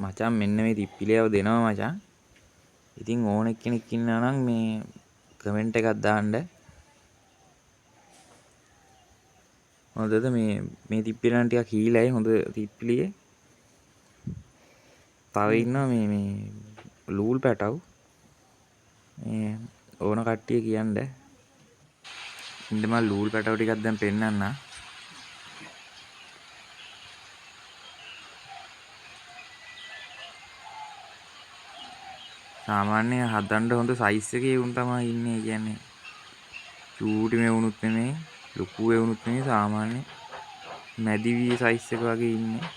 මචං මෙන්න මේ තිප්පිලියව දෙනවා මචං. ඉතින් ඕන කෙනෙක් ඉන්නවා නම් මේ කමෙන්ට් එකක් දාන්න. හොඳද මේ තිප්පිලිය නම් ටිකක් හීලයි හොඳ තිප්පිලියේ. තව ඉන්නවා මේ ලූල් පැටව්. මේ ඕන කට්ටිය කියන්න. ඉන්න මම ලූල් පැටව් ටිකක් දැන් පෙන්නන්න. සාමාන්‍ය හදන්න හොඳ සයිස් එකේ උන් තමයි ඉන්නේ. කියන්නේ චූටි මෙවුනුත් නෙමෙයි ලොකු වෙවුනුත් නෙමෙයි සාමාන්‍ය මැදි වී සයිස් එක වගේ ඉන්නේ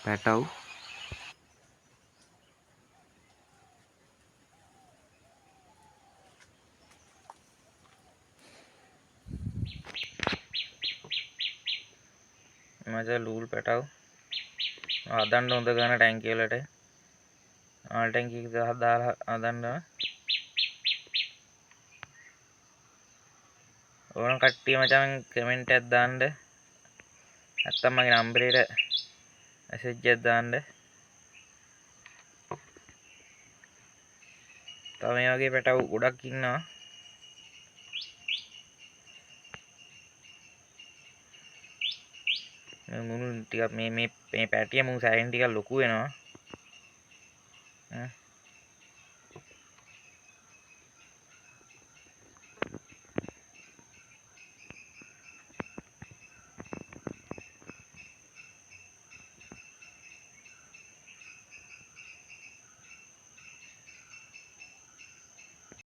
පැටව්. මචං ලූල් පැටව් හදන්න හොඳ ගන්න ටැංකිය වලට ආල් ටැංකිය එක දාලා හදන්න ඕන කට්ටිය මචං කමෙන්ට් එකක් දාන්න. නැත්තම් මගේ නම්බරේට මැසේජ් එකක් දාන්න. තව මේ වගේ පැටව් ගොඩක් ඉන්නවා. මුණු ටික මේ පැටිය මුණු සැරෙන් ටිකක් ලොකු වෙනවා.